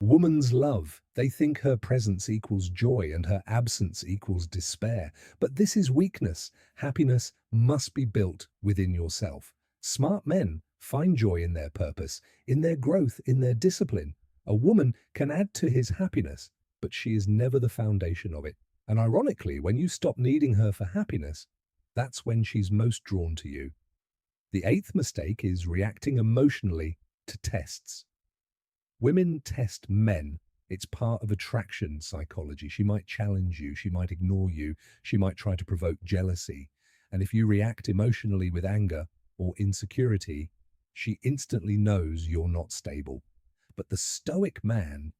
Woman's love. They think her presence equals joy and her absence equals despair. But this is weakness. Happiness must be built within yourself. Smart men find joy in their purpose, in their growth, in their discipline. A woman can add to his happiness, but she is never the foundation of it. And ironically, when you stop needing her for happiness, that's when she's most drawn to you. The eighth mistake is reacting emotionally to tests. Women test men. It's part of attraction psychology. She might challenge you, she might ignore you, she might try to provoke jealousy. And if you react emotionally with anger or insecurity, she instantly knows you're not stable. But the Stoic man,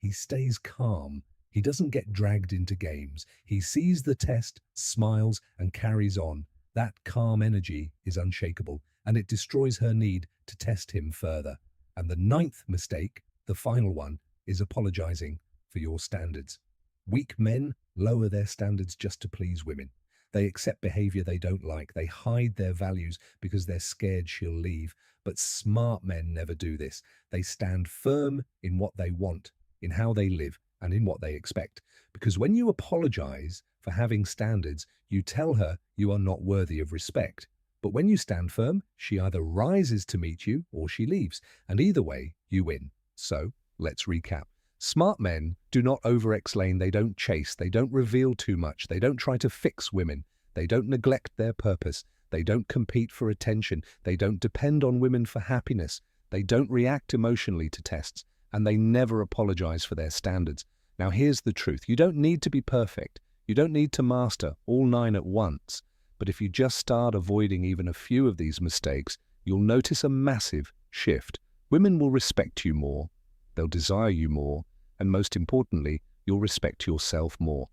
he stays calm. He doesn't get dragged into games. He sees the test, smiles, and carries on. That calm energy is unshakable, and it destroys her need to test him further. And the ninth mistake, the final one, is apologizing for your standards. Weak men lower their standards just to please women. They accept behavior they don't like. They hide their values because they're scared she'll leave. But smart men never do this. They stand firm in what they want, in how they live, and in what they expect. Because when you apologize for having standards, you tell her you are not worthy of respect. But when you stand firm, she either rises to meet you or she leaves. And either way, you win. So, let's recap. Smart men do not over-explain, they don't chase, they don't reveal too much, they don't try to fix women, they don't neglect their purpose, they don't compete for attention, they don't depend on women for happiness, they don't react emotionally to tests, and they never apologize for their standards. Now here's the truth, you don't need to be perfect, you don't need to master all 9 at once. But if you just start avoiding even a few of these mistakes, you'll notice a massive shift. Women will respect you more, they'll desire you more, and most importantly, you'll respect yourself more.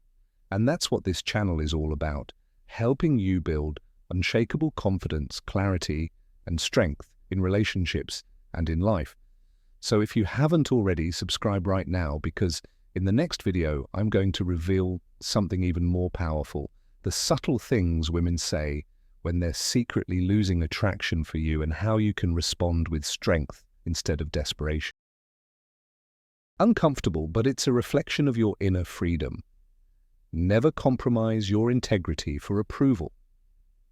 And that's what this channel is all about, helping you build unshakable confidence, clarity, and strength in relationships and in life. So if you haven't already, subscribe right now, because in the next video, I'm going to reveal something even more powerful. The subtle things women say when they're secretly losing attraction for you and how you can respond with strength instead of desperation. Uncomfortable, but it's a reflection of your inner freedom. Never compromise your integrity for approval.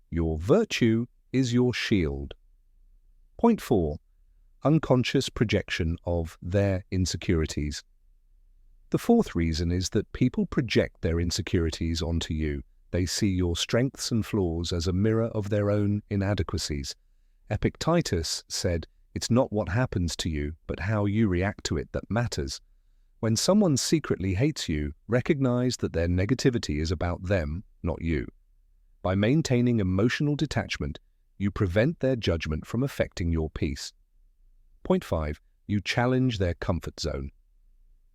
Your virtue is your shield. Point 4. Unconscious projection of their insecurities. The fourth reason is that people project their insecurities onto you. They see your strengths and flaws as a mirror of their own inadequacies. Epictetus said, "It's not what happens to you, but how you react to it that matters." When someone secretly hates you, recognize that their negativity is about them, not you. By maintaining emotional detachment, you prevent their judgment from affecting your peace. Point 5. You challenge their comfort zone.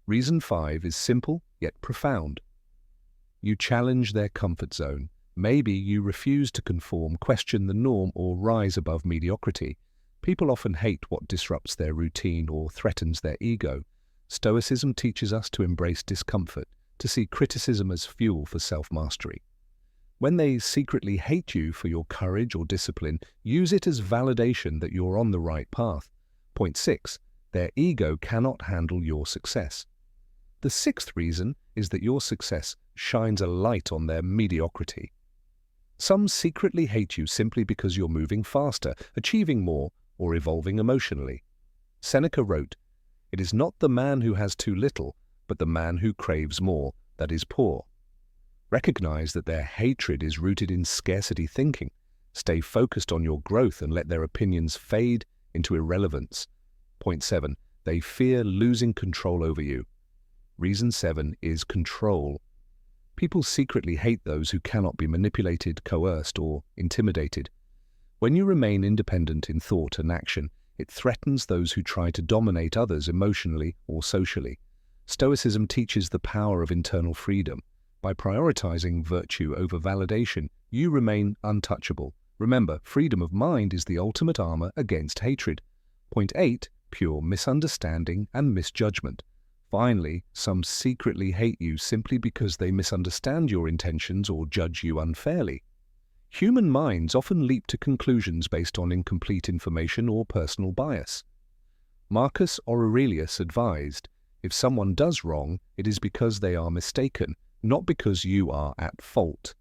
Reason 5 is simple yet profound. You challenge their comfort zone. Maybe you refuse to conform, question the norm, or rise above mediocrity. People often hate what disrupts their routine or threatens their ego. Stoicism teaches us to embrace discomfort, to see criticism as fuel for self-mastery. When they secretly hate you for your courage or discipline, use it as validation that you're on the right path. Point 6. Their ego cannot handle your success. The sixth reason is that your success shines a light on their mediocrity. Some secretly hate you simply because you're moving faster, achieving more, or evolving emotionally. Seneca wrote, "It is not the man who has too little, but the man who craves more, that is poor." Recognize that their hatred is rooted in scarcity thinking. Stay focused on your growth and let their opinions fade into irrelevance. Point 7. They fear losing control over you. Reason 7 is control. People secretly hate those who cannot be manipulated, coerced, or intimidated. When you remain independent in thought and action, it threatens those who try to dominate others emotionally or socially. Stoicism teaches the power of internal freedom. By prioritizing virtue over validation, you remain untouchable. Remember, freedom of mind is the ultimate armor against hatred. Point 8. Pure misunderstanding and misjudgment. Finally, some secretly hate you simply because they misunderstand your intentions or judge you unfairly. Human minds often leap to conclusions based on incomplete information or personal bias. Marcus Aurelius advised, If someone does wrong, it is because they are mistaken, not because you are at fault.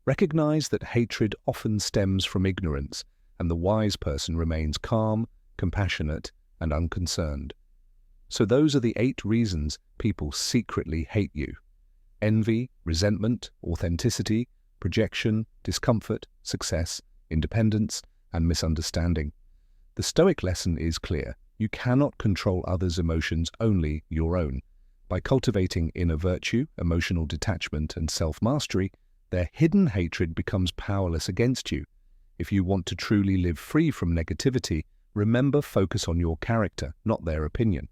Recognize that hatred often stems from ignorance, and the wise person remains calm, compassionate, and unconcerned. So those are the 8 reasons people secretly hate you: envy, resentment, authenticity, projection, discomfort, success, independence, and misunderstanding. The Stoic lesson is clear. You cannot control others' emotions, only your own. By cultivating inner virtue, emotional detachment, and self-mastery, their hidden hatred becomes powerless against you. If you want to truly live free from negativity, remember, focus on your character, not their opinion.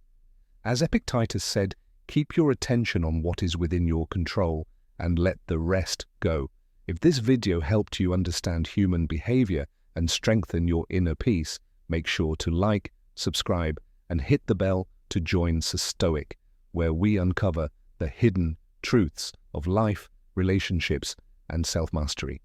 As Epictetus said, keep your attention on what is within your control and let the rest go. If this video helped you understand human behavior and strengthen your inner peace, make sure to like, subscribe, and hit the bell to join Stoic, where we uncover the hidden truths of life, relationships, and self-mastery.